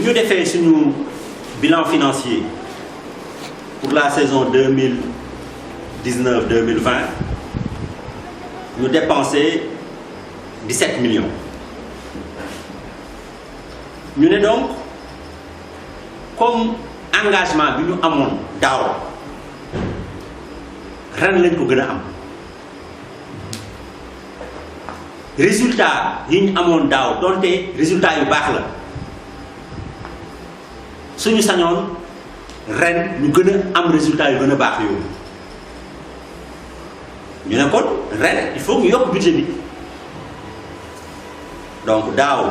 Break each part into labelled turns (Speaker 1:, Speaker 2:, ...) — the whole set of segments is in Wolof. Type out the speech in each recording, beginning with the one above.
Speaker 1: ñu defee suñu bilan financier pour la saison 2019-2020 ñu dépensé 17 millions ñu ne donc comme engagement bi ñu amoon daaw ren lañ ko gën a am résultat yi ñu amoon daaw donte résultat yu baax la suñu sañoon ren ñu gën a am résultat yu gën a baax yooyu ñu ne kon ren il faut ñu yokk budget bi donc daaw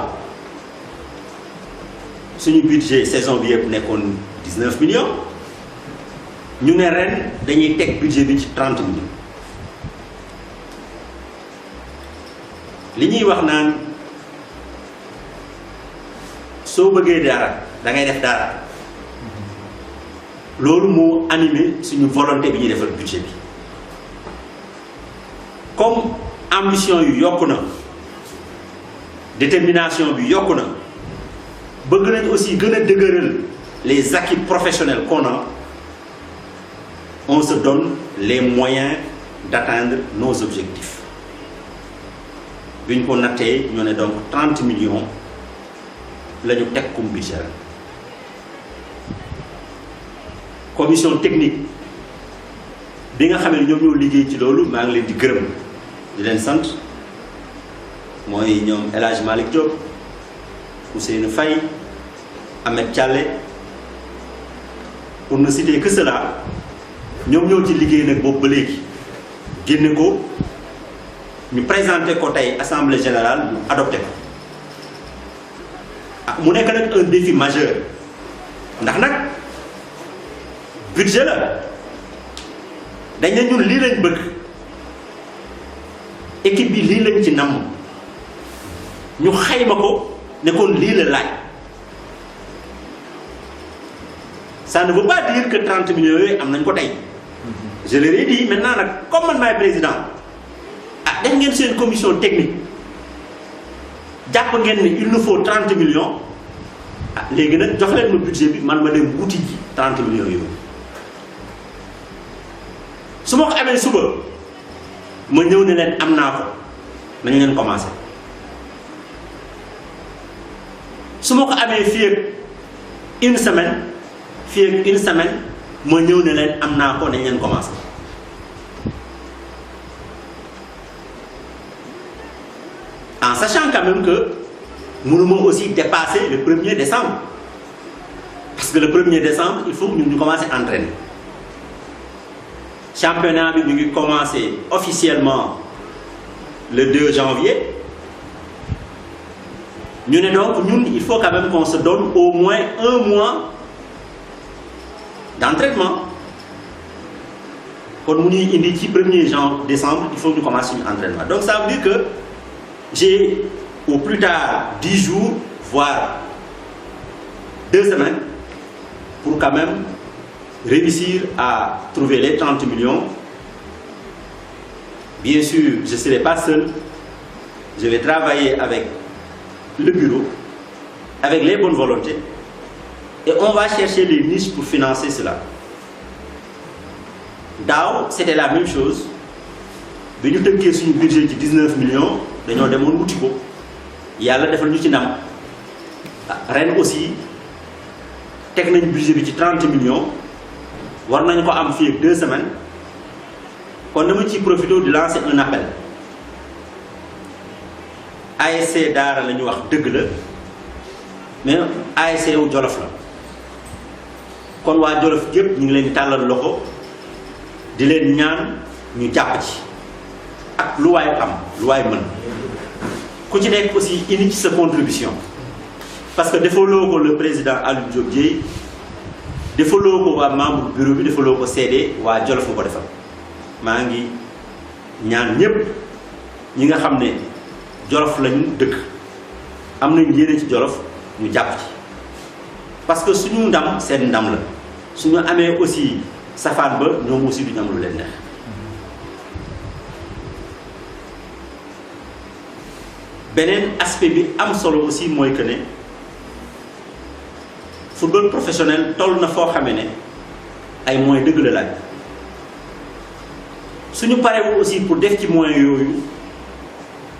Speaker 1: suñu budget saison bi yëpp nekkoon 19 millions ñu ne ren dañuy teg budget bi ci 30 millions li ñuy wax naan soo bëggee dara da ngay def dara loolu moo animé suñu volonté bi ñuy defal budget bi comme ambition yu yokku na détermination bi yokku na bëgg nañ aussi gën a dëgëral les acquis professionnels qu'on a on se donne les moyens d'atteindre nos objectifs bi ñu ko nattee ñu ne donc 30 millions la ñu teg comme budget commission technique bi nga xam ne ñoom ñoo liggéey ci loolu maa ngi leen di gërëm di leen sant mooy ñoom El Hadj Malick Diop Ousseynou Faye Ahmed Thialé pour ne citer que cela ñoom ñoo ci liggéey nag boobu ba léegi génne ko ñu présenté ko tey assemblée générale ñu adopté ko mu nekk nag un défi majeur ndax nag budget la dañ ne ñun lii lañ bëgg équipe bi lii lañ ci namm ñu xayma ko ne kon lii la laaj ça ne veut pas dire que 30 millions yooyu am nañ ko tey je leur ai dit maintenant nag comme man maay président ah def ngeen seen commission technique jàpp ngeen ne il nous faut 30 millions ah léegi nag jox leen ma budget bi man ma dem wuti ji 30 millions yooyu su ma ko amee suba ma ñëw ne leen am naa ko nañu leen commencé su ma ko amee fii ak une semaine ma ñëw ne leen am naa ko nañ leen commencé en sachant quand même que mënuma aussi dépasser le 1er décembre parce que le 1er décembre il faut que ñu commencer à entraîner championnat bi ñu ngi commencer officiellement le 2 janvier ñu ne donc ñun il faut quand même qu'on se donne au moins un mois d'entraînement kon mu ñuy indi ci 1er décembre il faut que ñu commencer suñu entraînement donc ça veut dire que j'ai au plus tard 10 jours voire 2 semaines pour quand même réussir à trouver les 30 millions. Bien sûr, je ne serai pas seul. Je vais travailler avec le bureau, avec les bonnes volontés. Et on va chercher les niches pour financer cela. Daaw, c'était la même chose. Bi ñu tënkee suñu budget ci 19 millions, dañoo demoon wuti ko. Yàlla defal ñu ci ndam. Ren aussi, teg nañ budget bi ci 30 millions. war nañu ko am fii ak 2 semaines kon dama ciy profité di lancer un appel ASC Daara la ñu wax dëgg la mais ASC wu Jolof la kon waa Jolof yëpp ñu ngi leen di tàllal loxo di leen ñaan ñu jàpp ci ak lu waay am lu waay mën ku ci nekk aussi indi ci sa contribution parce que defaloo ko le président Aliou Diop Dieye defaloo ko waa membre bureau bi defaloo ko CD waa Jolof nga ko defal maa ngi ñaan ñépp ñi nga xam ne Jolof lañu dëkk am nañ yéene ci Jolof ñu jàpp ci parce que suñu ndam seen ndam la suñu amee aussi safaan ba ñoom aussi duñu am lu leen neex beneen aspect bi am solo aussi mooy que ne football professionnel toll na foo xamee ne ay moyens dëgg la laaj suñu parewul aussi pour def ci moyens yooyu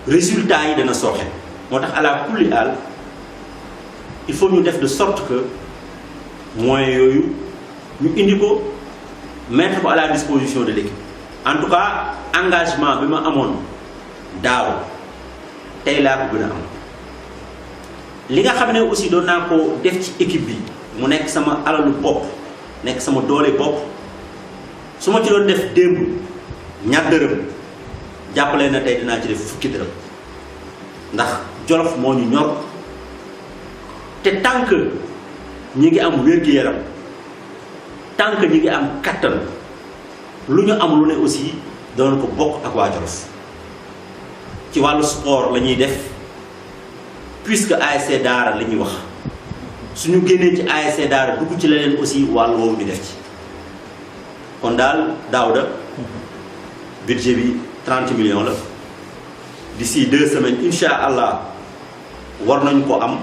Speaker 1: résultats yi dana sooxe moo tax à la kulli àll il faut ñu def de sorte que moyens yooyu ñu indi ko mettre ko à la disposition de l'équipe en tout cas engagement bi ma amoon daaw tey laa ko gën a am li nga xam ne aussi doon naa ko def ci équipe bi mu nekk sama alalu bopp nekk sama doole bopp su ma ci doon def démb ñaar dërëm jàppale na tey dinaa ci def fukki dërëm ndax Jolof moo ñu ñor te tant que ñi ngi am wér-gu-yaram tant que ñi ngi am kattan lu ñu am lu ne aussi doon ko bokk ak waa Jolof ci wàllu sport la ñuy def puisque ASC Daara la ñuy wax suñu génnee ci ASC Daara dugg ci leneen aussi wàllu woowu ñu def ci kon daal Daouda budget bi 30 millions la d'ici 2 semaines incha allah war nañ ko am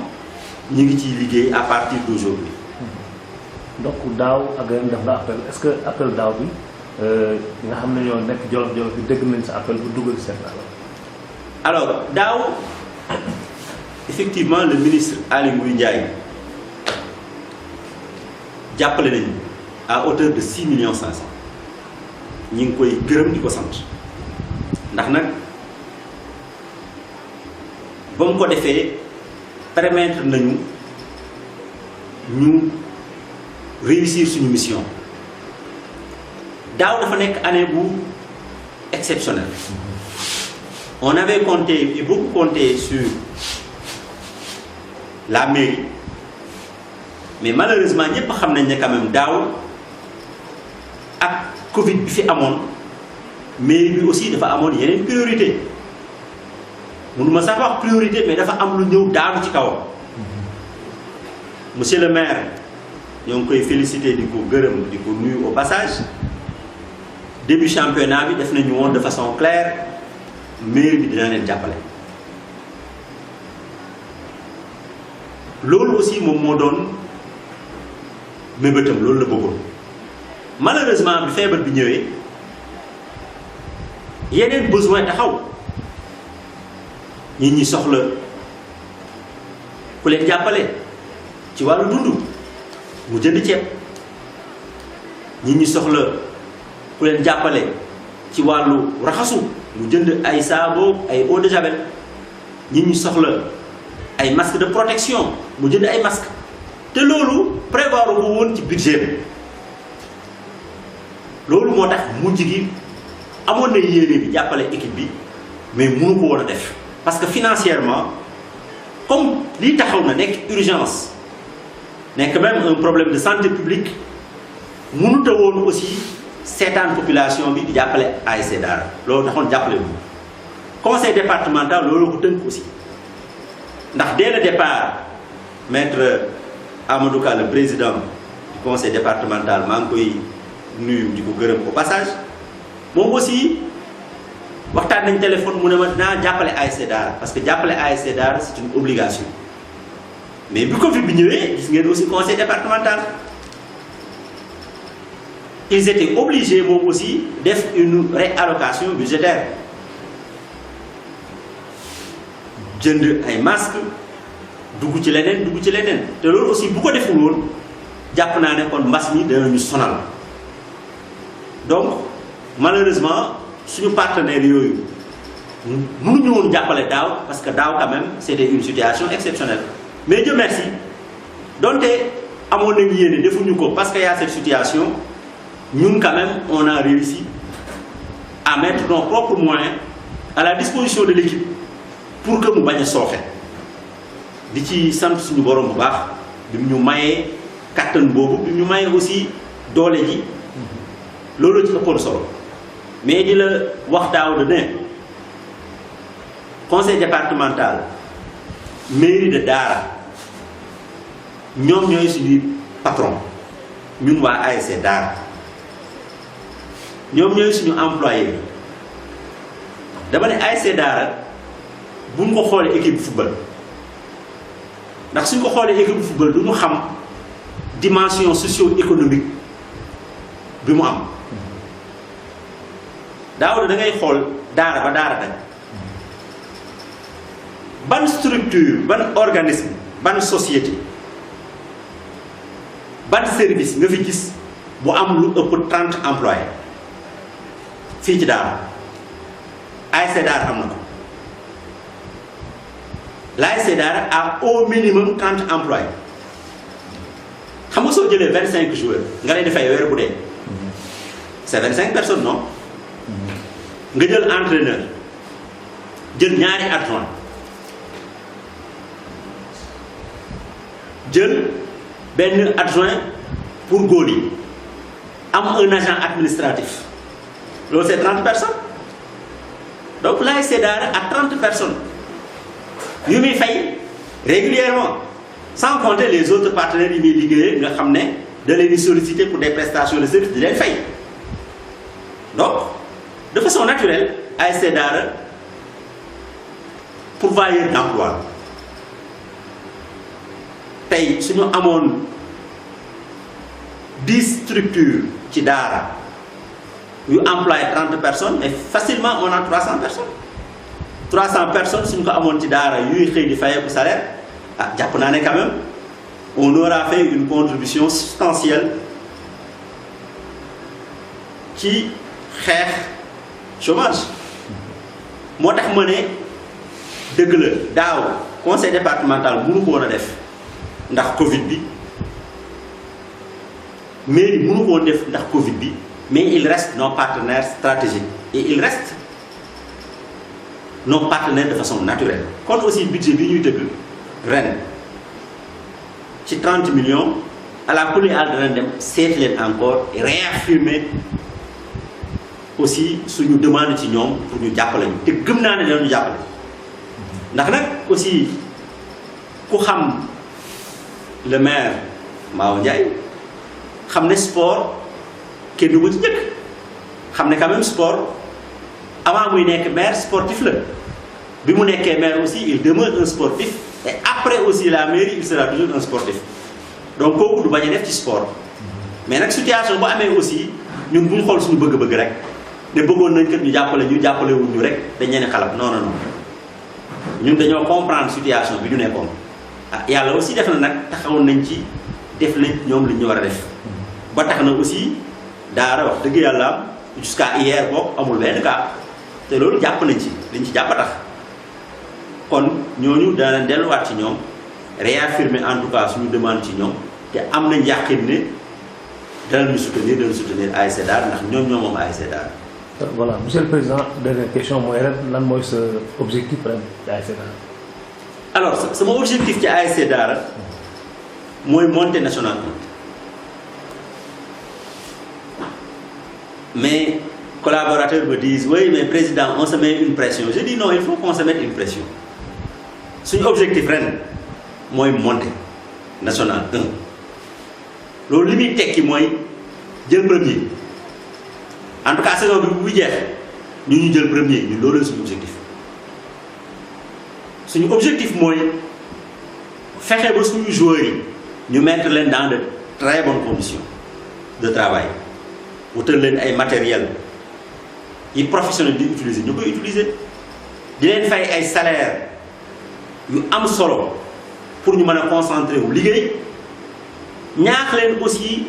Speaker 1: ñu ngi ciy liggéey à partir d'aujourd'hui.
Speaker 2: donc daaw ak ren def na appel est-ce que appel daaw bi nga xam ne ñoo nekk Jolof bi dégg nañ sa appel bu dugal seen
Speaker 1: alors daaw effectivement le ministre Aly Ngouille Ndiaye jàppale nañu à hauteur de 6 millions 500 ñi ngi koy gërëm di ko sant ndax nag ba mu ko defee permettre nañu ñu réussir suñu mission daaw dafa nekk année bu exceptionnelle on avait compté et beaucoup compté sur la mairie mais malheureusement ñëpp xam nañ ne quand même daaw ak Covid bi fi amoon mairie bi aussi dafa amoon yeneen priorité mënuma sax wax priorité mais dafa am lu ñëw daanu ci kawam monsieur le maire ñoo ngi koy féliciter di ko gërëm di ko nuyu au passage début championnat bi def nañu woon de façon claire mairie bi dina leen jàppale loolu aussi moom moo doon mébétam loolu la bëggoon malheureusement bi feebar bi ñëwee yeneen besoin taxaw nit ñi soxla ku leen jàppale ci wàllu dund mu jënd ceeb nit ñi soxla ku leen jàppale ci wàllu raxasu mu jënd ay saabu ay eau de javel nit ñi soxla ay masque de protection mu jënd ay masque te loolu prévoir ko woon ci budget bi loolu moo tax mujj gi amoon na yéene bi jàppale équipe bi mais mënu ko woon a def parce que financièrement comme lii taxaw na nekk urgence nekk même un problème de santé publique mënut a woon aussi seetaan population bi di jàppale ASC Daara loolu taxoon jàppale bu conseil départemental loolu ko tënk aussi ndax dès le départ maître Amadou Ka le président du conseil départemental maa ngi koy nuyu di ko gërëm au passage moom aussi waxtaan nañ téléphone mu ne ma dinaa jàppale ASC Daara parce que jàppale ASC Daara c'est une obligation mais bi Covid bi ñëwee gis ngeen aussi conseil départemental ils étaient obligés moom aussi def une réallocation budgétaire jënd ay masques dugg ci leneen te loolu aussi bu ko deful woon jàpp naa ne kon mbas mi danañu sonal donc malheureusement suñu partenaires yooyu mënuñu woon jàppale daaw parce que daaw quand même c'était une situation exceptionnelle mais Dieu merci donte amoon nañu yéene defuñu ko parce que y a cette situation ñun quand même on a réussi à mettre nos propres moyens à la disposition de l'équipe pour que mu bañ a sooxe di ci sant suñu borom bu baax bi mu ñu mayee kattan boobu bi mu ñu mayee aussi doole ji loolu ci ëppoon solo mais di la wax daaw de ne conseil départemental mairie de Daara ñoom ñooy suñuy patron ñun waa ASC Daara ñoom ñooy suñu employé dama ne ASC Daara bu ñu ko xoolee équipe football ndax suñ ko xoolee équipe football du ñu xam dimension socio-économique bi mu am daaw da ngay xool daara ba daara daj ban structure ban organisme ban société ban service nga fi gis bu am lu ëpp 30 employés fii ci daara ASC Daara am na ko l'ASC Daara a au minimum 30 employés xam nga soo jëlee 25 joueurs nga leen di fay weer bu dee c'est 25 personnes non nga jël entraîneur jël ñaari adjoint jël benn adjoint pour góol yi am un agent administratif loolu c'est 30 personnes donc l'ASC Daara a 30 personnes yu muy fay régulièrement sans compter les autres partenaires yi muy liggéeyee nga xam ne da leen di solliciter pour des prestations de service di leen fay donc de façon naturelle ASC Daara pourvoyeur d'emploi tey suñu amoon 10 structures ci Daara yu employé 30 personnes mais facilement on a 300 personnes 300 personnes suñu ko amoon ci Daara yuy xëy di fayeeku salaire ah jàpp naa ne quand même on aura fait une contribution substantielle ci xeex chômage moo tax ma ne dëgg la daaw conseil départemental mënu ko woon a def ndax Covid bi mairie mënu ko woon def ndax Covid bi mais il reste nos partenaires stratégiques et il reste nos partenaires de façon naturelle kon aussi budget bi ñuy tëgg ren ci 30 millions à la kulli àll dana dem seeti leen encore et réaffirmer aussi suñu demande ci ñoom pour ñu jàppale ñu te gëm naa ne dañu jàppale ndax nag aussi ku xam le maire Mao Ndiaye xam ne sport kenn du ko ci njëkk xam ne quand même sport avant muy nekk maire sportif la bi mu nekkee maire aussi il demeure un sportif et après aussi la mairie il sera toujours un sportif donc kooku du bañ a def ci sport mais nag situation bu amee aussi ñun bu ñu xool suñu bëgg-bëgg rek ne bëggoon nañ kat ñu jàppale wuñu rek dañ leen xalab non non non ñun dañoo comprendre situation bi ñu nekkoon ah yàlla aussi def na nag taxawoon nañ ci def nañ ñoom li ñu war a def ba tax na aussi Daara wax dëgg yàlla jusqu'à hier boobu amul benn cas te loolu jàpp nañ ci liñ ci jàpp a tax kon ñooñu dana delluwaat ci ñoom réaffirmer en tout cas suñu demande ci ñoom te am nañ yàqin ne danañu soutenir ASC Daara ndax ñoom ñoo moom ASC Daara.
Speaker 2: Voilà monsieur le président dernière question mooy ren lan mooy sa objectif ren ci ASC Daara.
Speaker 1: alors sama objectif ci ASC Daara mooy montée nationale. Mes collaborateurs me disent oui mais président on se met une pression je dis non il faut qu'on se mette une pression suñu objectif ren mooy montée nationale 1 loolu li muy tekki mooy jël premier en tout cas saison bi bu jeex ñu jël premier ñun loolu suñu objectif mooy fexe ba suñu joueurs yi ñu mettre leen dans de très bonnes conditions de travail wutal leen ay matériel yi professionnel di utiliser ñu koy utiliser di leen fay ay salaire yu am solo pour ñu mën a concentrer wu liggéey ñaax leen aussi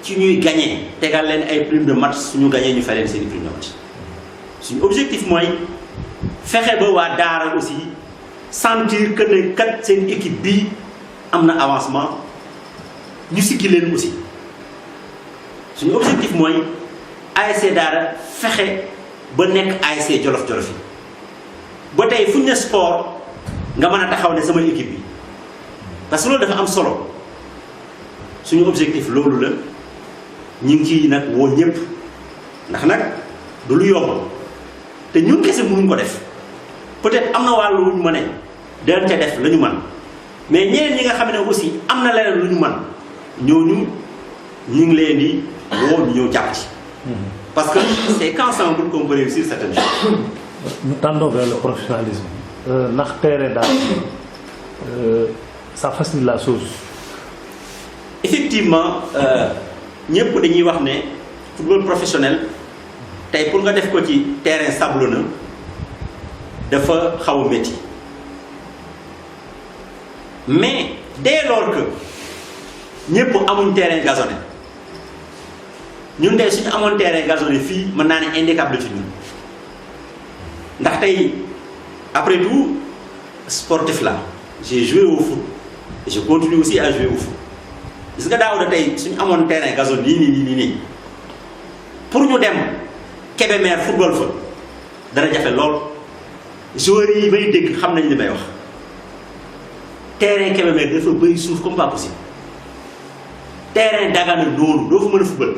Speaker 1: ci ñuy gagner tegal leen ay prime de match suñu gagner ñu fay leen seen prime de match suñu objectif mooy fexe ba waa Daara aussi sentir que ne kat seen équipe bii am na avancement ñu siggi leen aussi suñu objectif mooy ASC Daara fexe ba nekk ASC Jolof-Jolof yi ba tey fu ñu ne sport nga mën a taxaw ne sama équipe bi parce que loolu dafa am solo suñu objectif loolu la ñu ngi ciy nag woo ñëpp ndax nag du lu yomb te ñun kese mënuñ ko def peut-être am na wàllu lu ñu mën a dañ ca def la ñu mën mais ñeneen ñi nga xam ne aussi am na leneen lu ñu mën ñooñu ñu ngi leen di woo ñu ñëw jàpp ci. parce que c'est qu'ensemble qu'on peut réussir certaines choses.
Speaker 2: Nous tendons vers le professionnalisme. Ndax terrain daal ça facilite la chose.
Speaker 1: Effectivement. effectivement ñëpp dañuy wax ne football professionnel tey pour nga def ko ci terrain sablonneux dafa xaw a métti mais dès lors que ñëpp amuñ terrain gazonné ñun tey suñu amoon terrain gazonné fii mën naa ne handicap la ci ñun ndax tey après tout sportif là j'ai joué au foot et je continue aussi à jouer au foot gis nga daaw da tey suñu amoon terrain gazon nii pour ñu dem Kébémer football fa dana jafe lool joueurs yi may dégg xam nañ li may wax terrain Kébémer dafa bëri suuf comme pas possible terrain Dagana noonu doo fa mën a football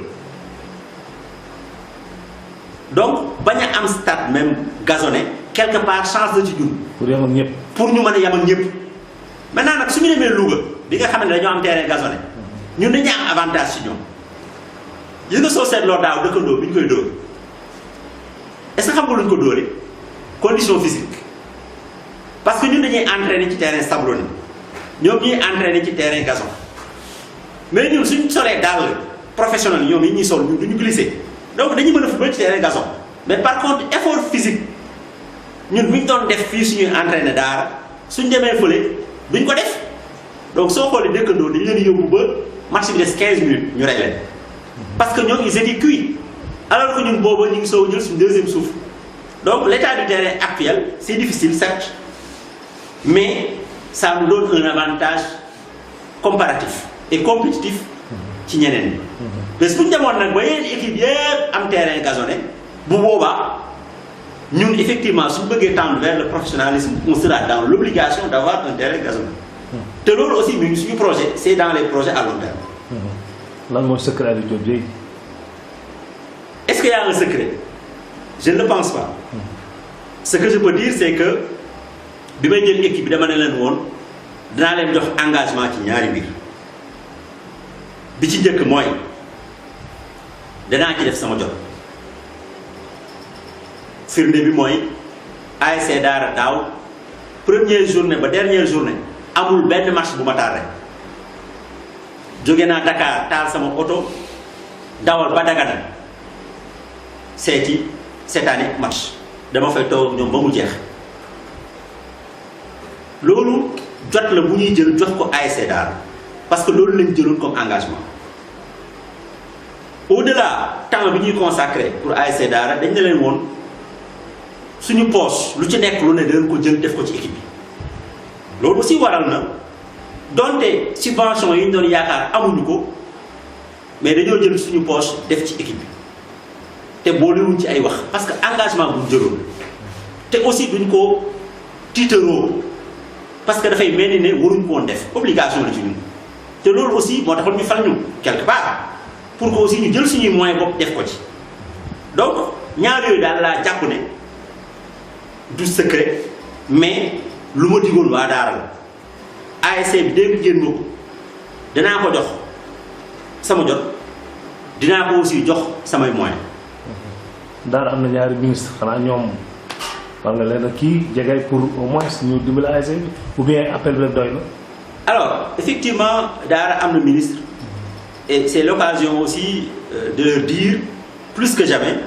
Speaker 1: donc bañ a am stade même gazonné quelque part chance la ci ñun.
Speaker 2: pour yam ak ñëpp.
Speaker 1: pour ñu mën a yam ak ñëpp maintenant nag su ñu demee Louga bi nga xam ne dañoo am terrain gazonné ñun dañuy am avantage ci ñoom gis nga soo seetloo daaw dëkkandoo bi ñu koy dóor est-ce que xam nga lu ñu ko dóoree condition physique parce que ñun dañuy entraîner ci terrain sablonné ñoom ñuy entraîner ci terrain gazon mais ñun suñ solee daal professionnel ñoom yi ñuy sol ñun duñu glisser donc dañuy mën a football ci terrain gazon mais par contre effort physique ñun bu ñu doon def fii suñuy entraîner daara suñ demee fële duñ ko def donc soo xoolee dëkkandoo dañu leen yóbbu ba match bi des 15 minutes ñu rey leen parce que ñoom ils étaient cuits alors que ñun booba ñu ngi soog jël suñu deuxième souffle donc l'état du terrain actuel c'est difficile certes mais ça nous donne un avantage comparatif et compétitif ci ñeneen ñi. parce que bu ñu demoon nag ba yeneen équipe yëpp am terrain gazonné bu boobaa ñun effectivement suñu bëggee tendre vers le professionnalisme on sera dans l'obligation d'avoir un terrain gazonné. te loolu aussi mi ngi suñu projet c'est dans les projets à long terme.
Speaker 2: lan mooy secret Aliou Diop Dieye.
Speaker 1: Est-ce qu'il y a un secret? Je ne le pense pas. Ce que je peux dire c'est que bi may jël équipe bi dama ne leen woon dinaa leen jox engagement ci ñaari mbir bi ci njëkk mooy danaa ci def sama jot firnde bi mooy ASC Daara daaw première journée ba dernière journée amul benn match bu ma tardé jóge naa Dakar taal sama oto dawal ba Dagana seeti cette année match dama fay toog ñoom ba mu jeex loolu jot la bu ñuy jël jox ko ASC Daara parce que loolu lañ jëloon comme engagement au-delà temps bi ñuy consacré pour ASC Daara dañ ne leen woon suñu poche lu ci nekk lu ne dañ ko jël def ko ci équipe bi loolu aussi waral na donte subvention yi ñu doon yaakaar amuñu ko mais dañoo jël suñu poche def ci équipe bi te boolewuñ ci ay wax parce que engagement bu ñu jëloon te aussi duñ ko tiitaroo parce que dafay mel ni ne waruñ ko woon def obligation la ci ñun te loolu aussi moo taxoon ñu fal ñu quelque part pour que aussi ñu jël suñuy moyens bopp def ko ci donc ñaar yooyu daal laa jàpp ne du secret mais lu ma digoon waa Daara la ASC bi dégg ngeen ma ko danaa ko jox sama jot dinaa ko aussi jox samay moyens.
Speaker 2: Daara am na ñaari ministre xanaa ñoom war nga leen a kii jege pour au moins ñu dimbali ASC bi ou bien appel bi rek doy na.
Speaker 1: alors effectivement Daara am na ministre et c'est l'occasion aussi de leur dire plus que jamais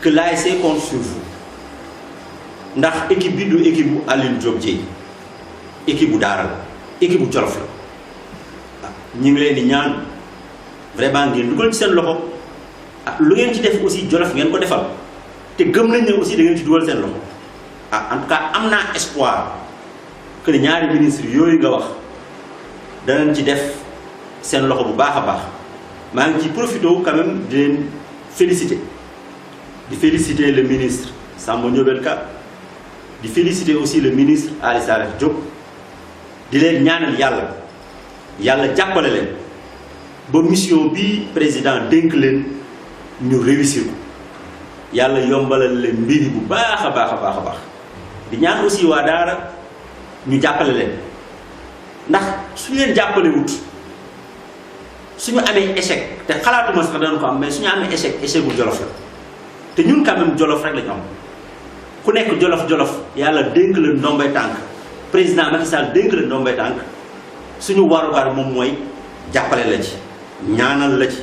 Speaker 1: que l'ASC compte sur vous ndax équipe bi du équipe bu Aliou Diop Dieye équipe bu Daara la équipe bu Jolof la ñu ngi leen di ñaan vraiment ngeen dugal ci seen loxo lu ngeen ci def aussi Jolof ngeen ko defal te gëm nañ ne aussi da ngeen ci dugal seen loxo en tout cas am naa espoir que ne ñaari ministres yooyu nga wax danañ ci def seen loxo bu baax a baax maa ngi ci profité quand même di leen féliciter le ministre Samba Ndiobène Ka di féliciter aussi le ministre Ali Saleh Diop di leen ñaanal yàlla jàppale leen ba mission bi président dénk leen ñu réussir ko yàlla yombalal leen mbiri bu baax a baax a baax a baax di ñaan aussi waa Daara ñu jàppale leen ndax suñu leen jàppale wut suñu amee échec te xalaatuma sax dana ko am mais suñu amee échec bu Jolof la te ñun quand même Jolof rek la ñu am ku nekk Jolof yàlla dénk la ndombay tànk président Macky Sall dénk la ndombay tànk suñu warugar moom mooy jàppale la ci ñaanal la ci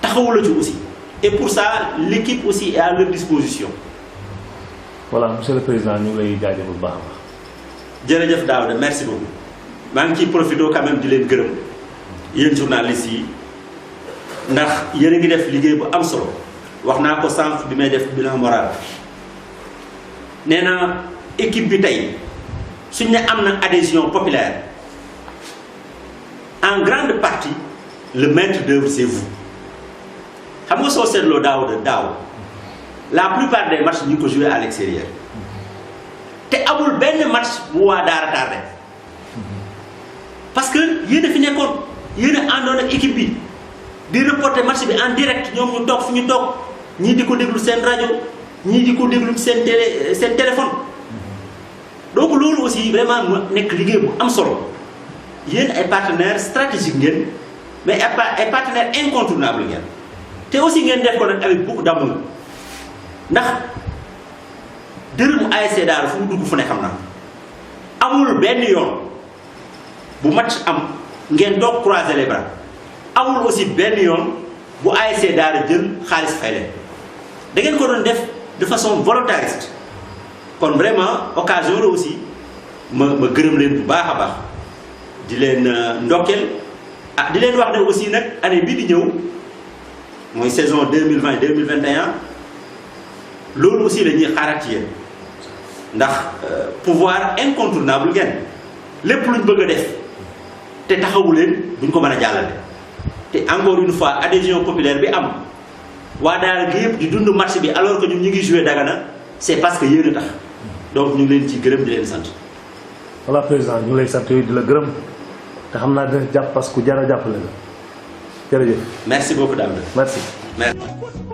Speaker 1: taxawu la ci aussi et pour ça l'équipe aussi est à leur disposition.
Speaker 2: voilà monsieur le président ñu ngi lay jaajëfal bu baax a baax.
Speaker 1: jërëjëf Daouda merci beaucoup maa ngi ciy profité quand même di leen gërëm yéen journalistes yi ndax yéen a ngi def liggéey bu am solo wax naa ko sànq bi may def bilan moral nee na équipe bi tey suñ ne am na adhésion populaire en grande partie le maître d'œuvre c'est vous xam nga soo seetloo daaw la plupart des matchs ñu ngi ko joué à l'extérieur te amul benn match bu waa Daara tardé parce que yéen a fi nekkoon yéen a àndoon ak équipe bi di reporter match bi en direct ñoom ñu toog fi ñu toog ñii di ko déglu seen rajo ñii di ko déglu seen téléphone donc loolu aussi vraiment mu nekk liggéey bu am solo yéen ay partenaires stratégiques ngeen mais ay partenaires incontournables ngeen te aussi ngeen def ko nag avec beaucoup d'amour ndax dërëmu ASC Daara fu mu dugg fu ne xam naa amul benn yoon bu match am ngeen doog croiser les bras amul aussi benn yoon bu ASC Daara jël xaalis fay leen da ngeen ko doon def de façon volontariste kon vraiment occasion la aussi ma gërëm leen bu baax a baax di leen ndokkeel di leen wax ne aussi nag année bii di ñëw mooy saison 2020 2021 loolu aussi la ñuy xaaraat ci yéen ndax pouvoir incontournable ngeen lépp luñ bëgg a def te taxawu leen duñ ko mën a jàllale te encore une fois adhésion populaire bi am waa Daara gi yëpp di dund match bi alors que ñun ñu ngi joué Dagana c'est parce que yéen a tax donc ñu ngi leen ci gërëm di leen sant.
Speaker 2: voilà président ñu ngi lay sant yooyu di la gërëm te xam naa dina jàpp parce que jar a jàppale la jërëjëf.
Speaker 1: merci beaucoup Daouda.
Speaker 2: merci.
Speaker 1: merci.